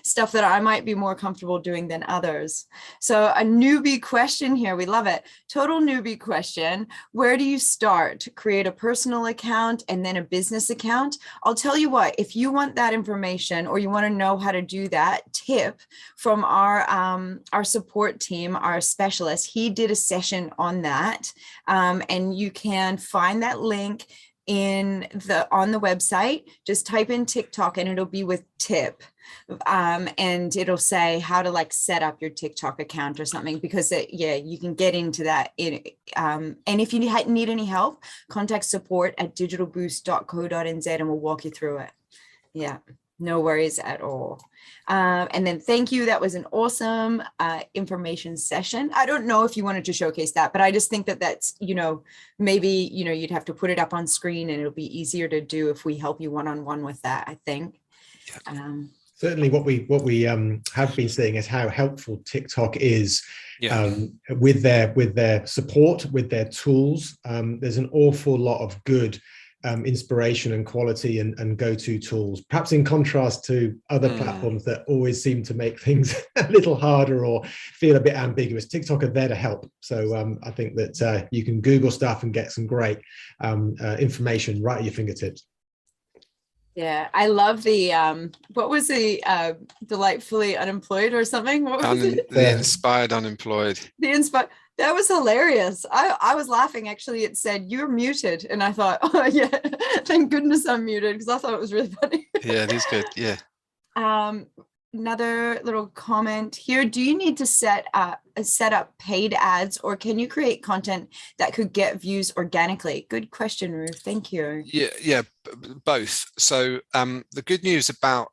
Stuff that I might be more comfortable doing than others. So a newbie question here. We love it. Total newbie question. Where do you start to create a personal account and then a business account? I'll tell you what, if you want that information or you want to know how to do that tip from our support team, our specialist, he did a session on that. And you can find that link on the website. Just type in TikTok and it'll be with tip. And it'll say how to set up your TikTok account or something, because you can get into that. And if you need any help, contact support at digitalboost.business.govt.nz and we'll walk you through it. Yeah, no worries at all. And then thank you. That was an awesome information session. I don't know if you wanted to showcase that, but I just think that's, maybe, you'd have to put it up on screen and it'll be easier to do if we help you one-on-one with that, I think. Certainly what we have been seeing is how helpful TikTok is with their support, with their tools. There's an awful lot of good inspiration and quality and go-to tools, perhaps in contrast to other platforms that always seem to make things a little harder or feel a bit ambiguous. TikTok are there to help. So I think that you can Google stuff and get some great information right at your fingertips. Yeah, I love the what was the delightfully unemployed or something? What was it? The inspired unemployed. That was hilarious. I was laughing. Actually, it said you're muted, and I thought, oh yeah, thank goodness I'm muted, because I thought it was really funny. Yeah, it is good. Yeah. Another little comment here. Do you need to set up paid ads, or can you create content that could get views organically? Good question, Ruth. Thank you. Yeah, both. So the good news about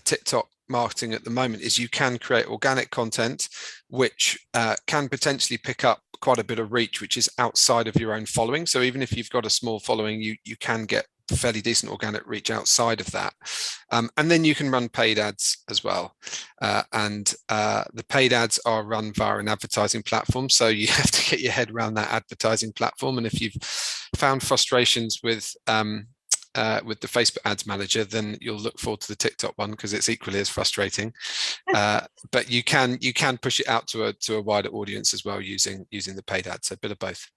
TikTok marketing at the moment is you can create organic content, which can potentially pick up quite a bit of reach, which is outside of your own following. So even if you've got a small following, you can get fairly decent organic reach outside of that. And then you can run paid ads as well. And the paid ads are run via an advertising platform. So you have to get your head around that advertising platform. And if you've found frustrations with the Facebook ads manager, then you'll look forward to the TikTok one, because it's equally as frustrating. But you can push it out to a wider audience as well using the paid ads. So a bit of both.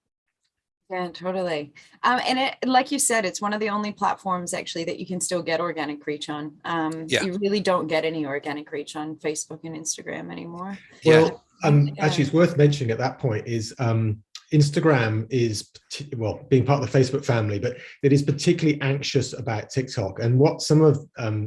Yeah, totally. And it, like you said, it's one of the only platforms actually that you can still get organic reach on. You really don't get any organic reach on Facebook and Instagram anymore. Well, actually, it's worth mentioning at that point is Instagram is, being part of the Facebook family, but it is particularly anxious about TikTok. And what some of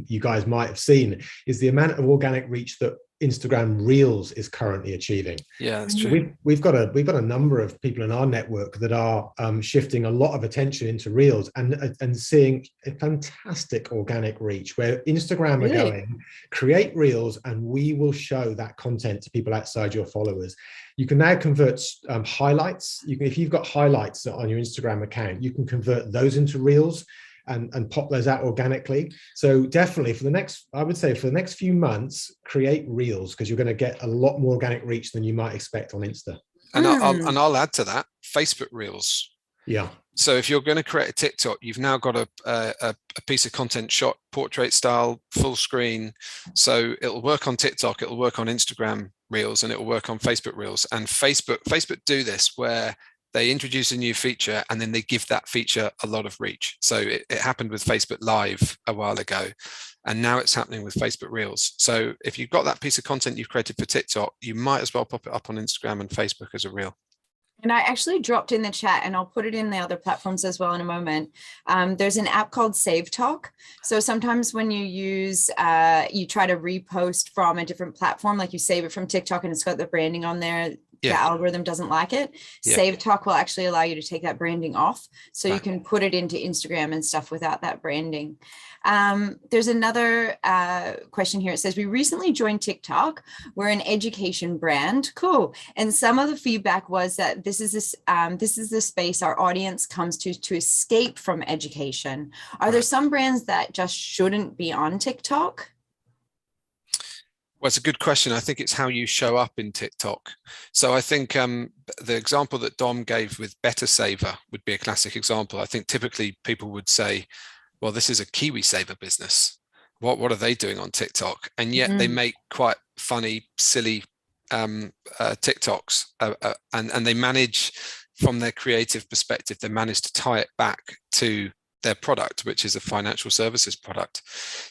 you guys might have seen is the amount of organic reach that Instagram Reels is currently achieving. Yeah, that's true. We've got a number of people in our network that are shifting a lot of attention into Reels and seeing a fantastic organic reach, where Instagram are going, create Reels and we will show that content to people outside your followers. You can now convert highlights. If you've got highlights on your Instagram account, you can convert those into Reels and pop those out organically. So definitely I would say for the next few months, create Reels, because you're going to get a lot more organic reach than you might expect on Insta. And I'll add to that, Facebook Reels. Yeah. So if you're going to create a TikTok, you've now got a piece of content shot portrait style, full screen. So it'll work on TikTok, it'll work on Instagram Reels, and it'll work on Facebook Reels. And Facebook do this where they introduce a new feature and then they give that feature a lot of reach. So it happened with Facebook Live a while ago, and now it's happening with Facebook Reels. So if you've got that piece of content you've created for TikTok, you might as well pop it up on Instagram and Facebook as a reel. And I actually dropped in the chat, and I'll put it in the other platforms as well in a moment. There's an app called Save Talk. So sometimes when you use, you try to repost from a different platform, like you save it from TikTok and it's got the branding on there, the algorithm doesn't like it. Save Talk will actually allow you to take that branding off. So you can put it into Instagram and stuff without that branding. There's another question here. It says, we recently joined TikTok. We're an education brand. Cool. And some of the feedback was that this is the space our audience comes to escape from education. Are there some brands that just shouldn't be on TikTok? Well, it's a good question. I think it's how you show up in TikTok. So I think the example that Dom gave with Better Saver would be a classic example. I think typically people would say, well, this is a KiwiSaver business. What are they doing on TikTok? And yet they make quite funny, silly TikToks, and they manage, from their creative perspective, they manage to tie it back to their product, which is a financial services product.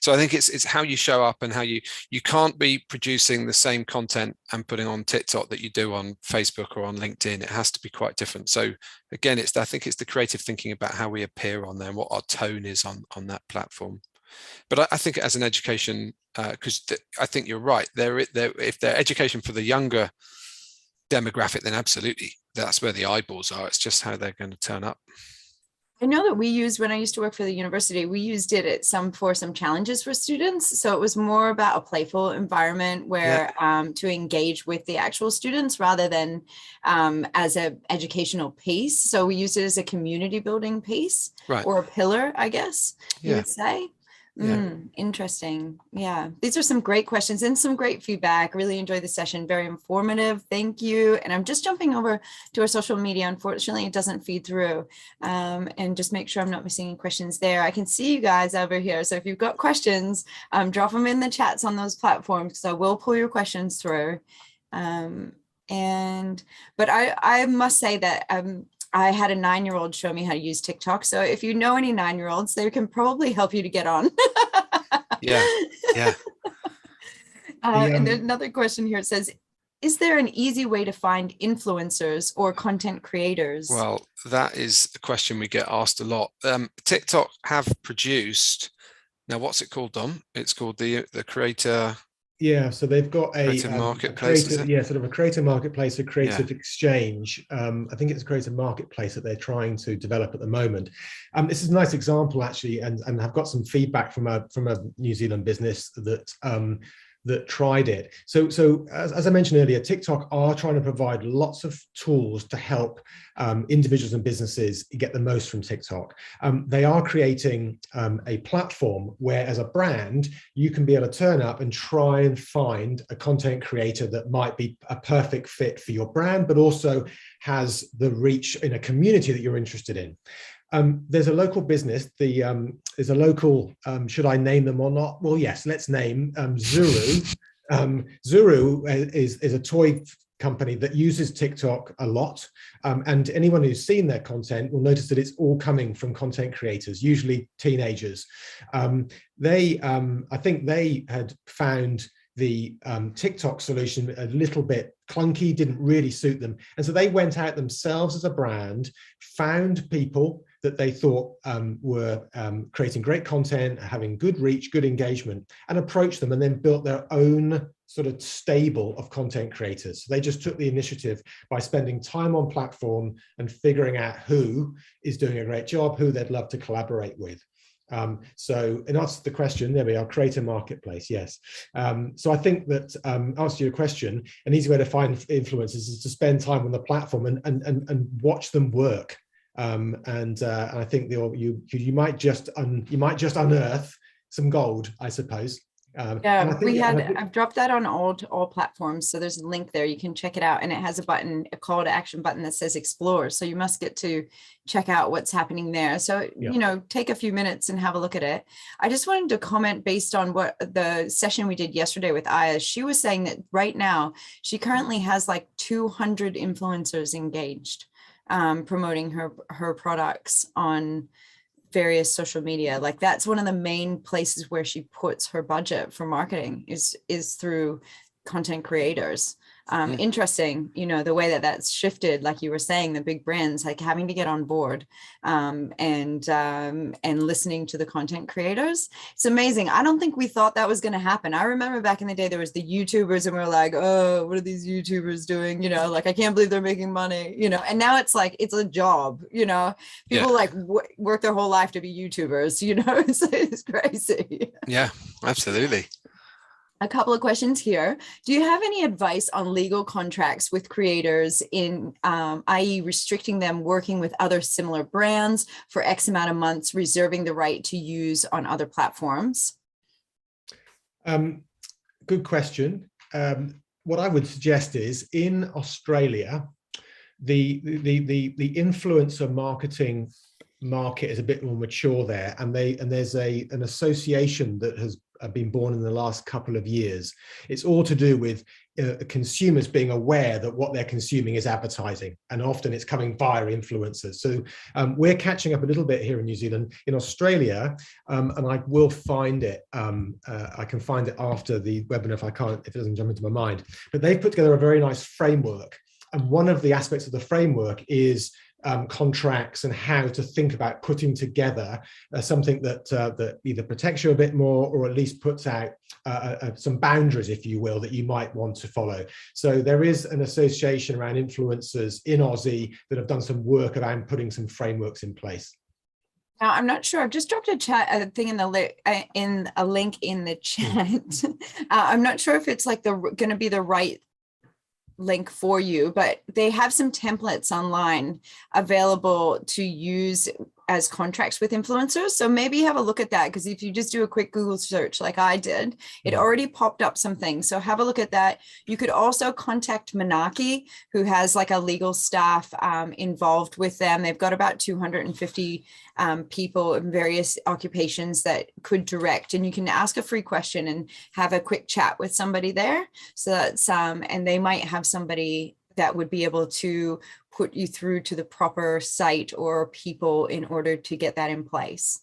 So I think it's how you show up, and how you can't be producing the same content and putting on TikTok that you do on Facebook or on LinkedIn. It has to be quite different. So again, I think it's the creative thinking about how we appear on there and what our tone is on that platform. But I think as an education, because I think you're right, if they're education for the younger demographic, then absolutely, that's where the eyeballs are. It's just how they're going to turn up. I know that when I used to work for the university, we used it for some challenges for students. So it was more about a playful environment where to engage with the actual students rather than as an educational piece. So we used it as a community building piece, or a pillar, I guess you would say. Interesting. Yeah, these are some great questions and some great feedback. Really enjoyed the session. Very informative. Thank you. And I'm just jumping over to our social media. Unfortunately, it doesn't feed through. And just make sure I'm not missing any questions there. I can see you guys over here. So if you've got questions, drop them in the chats on those platforms, because I will pull your questions through. But I must say that I had a 9-year-old show me how to use TikTok. So if you know any 9-year-olds, they can probably help you to get on. And there's another question here. It says, is there an easy way to find influencers or content creators? Well, that is a question we get asked a lot. TikTok have produced, now what's it called, Dom? It's called the Creator... Yeah, so they've got a marketplace, sort of a creator marketplace, a creative exchange. I think it's a creative marketplace that they're trying to develop at the moment. This is a nice example, actually, and I've got some feedback from a New Zealand business that tried it. So as I mentioned earlier, TikTok are trying to provide lots of tools to help individuals and businesses get the most from TikTok. They are creating a platform where, as a brand, you can be able to turn up and try and find a content creator that might be a perfect fit for your brand, but also has the reach in a community that you're interested in. There's a local business, there's a local, should I name them or not? Well, yes, let's name Zuru. Zuru is a toy company that uses TikTok a lot. And anyone who's seen their content will notice that it's all coming from content creators, usually teenagers. I think they had found the TikTok solution a little bit clunky, didn't really suit them. And so they went out themselves as a brand, found people that they thought were creating great content, having good reach, good engagement, and approached them, and then built their own sort of stable of content creators. So they just took the initiative by spending time on platform and figuring out who is doing a great job, who they'd love to collaborate with. So in answer to the question, there we are, creator marketplace, yes. So I think that, answer your question, an easy way to find influencers is to spend time on the platform and watch them work. And I think you might just unearth some gold, I suppose. Yeah, I've dropped that on all platforms. So there's a link there. You can check it out. And it has a button, a call to action button that says explore. So you must get to check out what's happening there. So, you know, take a few minutes and have a look at it. I just wanted to comment based on what the session we did yesterday with Aya. She was saying that right now, she currently has like 200 influencers engaged, promoting her products on various social media. Like that's one of the main places where she puts her budget for marketing is through content creators. Interesting, you know, the way that that's shifted, like you were saying, the big brands like having to get on board and listening to the content creators. It's amazing. I don't think we thought that was going to happen. I remember back in the day, there was the YouTubers and we were like, oh, what are these YouTubers doing? You know, like, I can't believe they're making money, you know, and now it's like, it's a job, you know, people like work their whole life to be YouTubers, you know, it's crazy. Yeah, absolutely. A couple of questions here. Do you have any advice on legal contracts with creators in, i.e. restricting them working with other similar brands for X amount of months, reserving the right to use on other platforms? Good question. What I would suggest is in Australia, the influencer marketing market is a bit more mature there, and there's an association that has been born in the last couple of years. It's all to do with consumers being aware that what they're consuming is advertising, and often it's coming via influencers. So we're catching up a little bit here in New Zealand. In Australia, and I will find it, I can find it after the webinar if it doesn't jump into my mind, but they've put together a very nice framework. And one of the aspects of the framework is contracts and how to think about putting together something that either protects you a bit more or at least puts out some boundaries, if you will, that you might want to follow. So there is an association around influencers in Aussie that have done some work around putting some frameworks in place. Now, I'm not sure. I've just dropped a thing in a link in the chat. I'm not sure if it's like going to be the right link for you, but they have some templates online available to use as contracts with influencers. So maybe have a look at that, because if you just do a quick Google search like I did, it already popped up some things. So have a look at that. You could also contact Manaki, who has like a legal staff involved with them. They've got about 250 people in various occupations that could direct, and you can ask a free question and have a quick chat with somebody there. So that's and they might have somebody that would be able to put you through to the proper site or people in order to get that in place.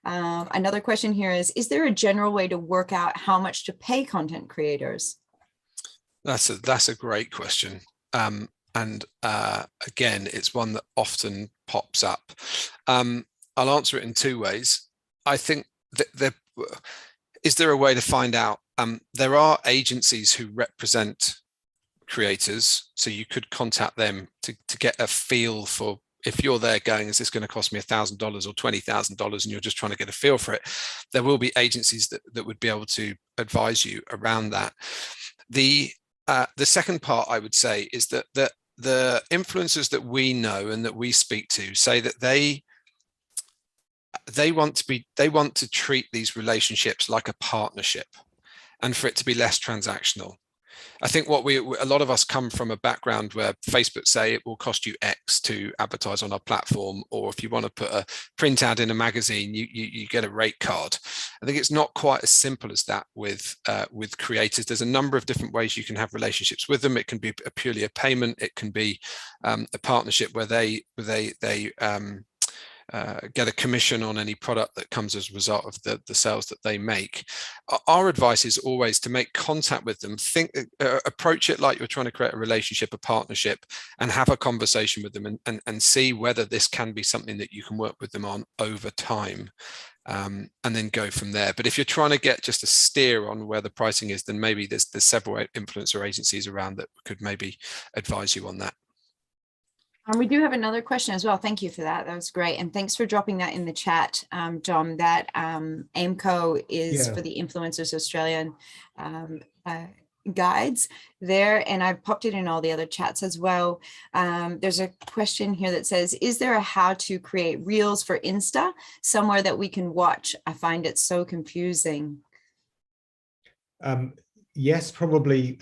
Another question here is there a general way to work out how much to pay content creators? That's a great question. And again, it's one that often pops up. I'll answer it in two ways. I think that is there a way to find out? There are agencies who represent creators, so you could contact them to get a feel for, if you're there going, is this going to cost me $1,000 or $20,000, and you're just trying to get a feel for it. There will be agencies that would be able to advise you around that. The second part I would say is that the influencers that we know and that we speak to say that they want to treat these relationships like a partnership, and for it to be less transactional. I think a lot of us come from a background where Facebook say it will cost you X to advertise on our platform, or if you want to put a print ad in a magazine, you get a rate card. I think it's not quite as simple as that with creators. There's a number of different ways you can have relationships with them. It can be purely a payment. It can be a partnership where they get a commission on any product that comes as a result of the sales that they make. Our advice is always to make contact with them, approach it like you're trying to create a relationship, a partnership, and have a conversation with them and see whether this can be something that you can work with them on over time. and then go from there. But if you're trying to get just a steer on where the pricing is, then maybe there's several influencer agencies around that could maybe advise you on that. And we do have another question as well. Thank you for that. That was great. And thanks for dropping that in the chat, Dom. That AIMCO is for the Influencers Australian guides there. And I've popped it in all the other chats as well. There's a question here that says, is there a how to create reels for Insta somewhere that we can watch? I find it so confusing. Yes, probably.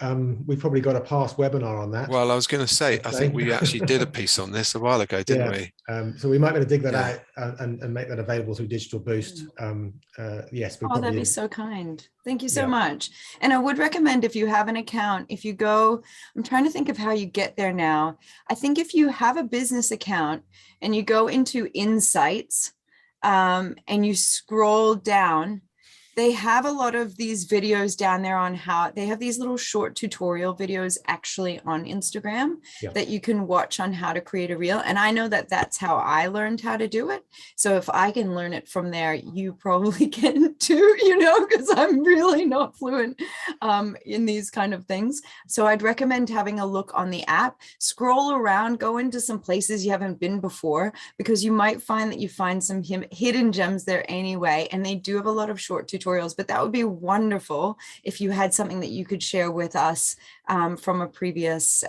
We've probably got a past webinar on that. Well, I was going to say, I think we actually did a piece on this a while ago, didn't we? So we might be able to dig that out and make that available through Digital Boost. Yes. That'd be so kind. Thank you so much. And I would recommend, if you have an account, if you go, I'm trying to think of how you get there now. I think if you have a business account and you go into Insights and you scroll down, they have a lot of these videos down there on how they have these little short tutorial videos actually on Instagram that you can watch on how to create a reel. And I know that that's how I learned how to do it. So if I can learn it from there, you probably can too, you know, because I'm really not fluent in these kind of things. So I'd recommend having a look on the app, scroll around, go into some places you haven't been before, because you might find that you find some hidden gems there anyway. And they do have a lot of short tutorials. But that would be wonderful if you had something that you could share with us from a previous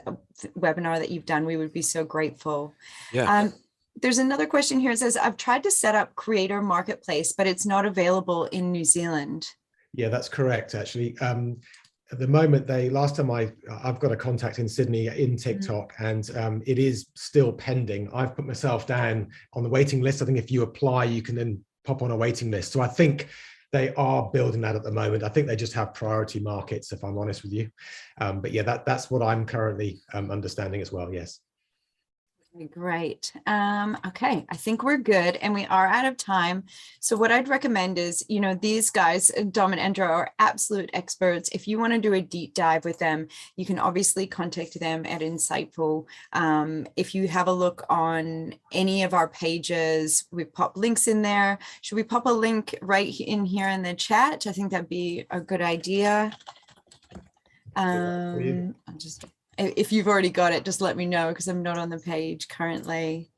webinar that you've done. We would be so grateful. There's another question here. It says, I've tried to set up Creator Marketplace, but it's not available in New Zealand. Yeah, that's correct, actually. At the moment, last time I've got a contact in Sydney in TikTok, and it is still pending. I've put myself down on the waiting list. I think if you apply, you can then pop on a waiting list. So I think they are building that at the moment. I think they just have priority markets, if I'm honest with you. But yeah, that's what I'm currently understanding as well. Yes. Great. Okay, I think we're good, and we are out of time. So what I'd recommend is, you know, these guys, Dom and Andrew, are absolute experts. If you want to do a deep dive with them, you can obviously contact them at Insightful. If you have a look on any of our pages, we pop links in there. Should we pop a link right in here in the chat? I think that'd be a good idea. If you've already got it, just let me know, because I'm not on the page currently.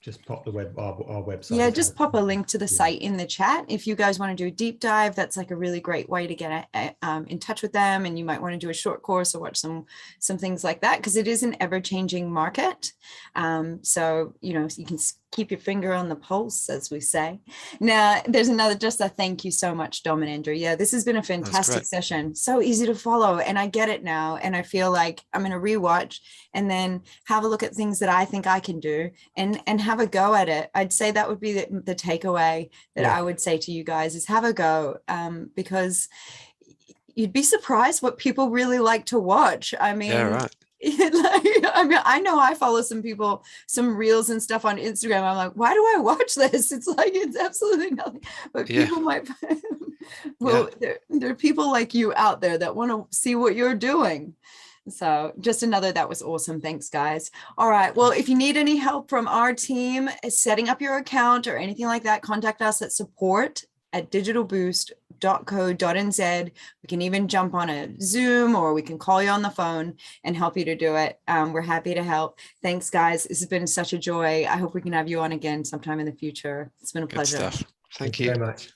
Just pop the our website. Yeah, just pop a link to the site in the chat. If you guys want to do a deep dive, that's like a really great way to get in touch with them. And you might want to do a short course or watch some things like that, because it is an ever-changing market. So, you know, you can keep your finger on the pulse, as we say. Now, there's another, just a thank you so much, Dom and Andrew. Yeah, this has been a fantastic session. So easy to follow, and I get it now. And I feel like I'm going to rewatch and then have a look at things that I think I can do and have a go at it. I'd say that would be the takeaway that I would say to you guys is have a go, because you'd be surprised what people really like to watch. I mean, I know I follow some people, some reels and stuff on Instagram. I'm like, why do I watch this? It's like, it's absolutely nothing. But people might, there are people like you out there that want to see what you're doing. So just another, that was awesome. Thanks, guys. All right. Well, if you need any help from our team setting up your account or anything like that, contact us at support@digitalboost.co.nz. We can even jump on a Zoom, or we can call you on the phone and help you to do it. We're happy to help. Thanks, guys. This has been such a joy. I hope we can have you on again sometime in the future. It's been a pleasure. Thank you very much.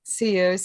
See you.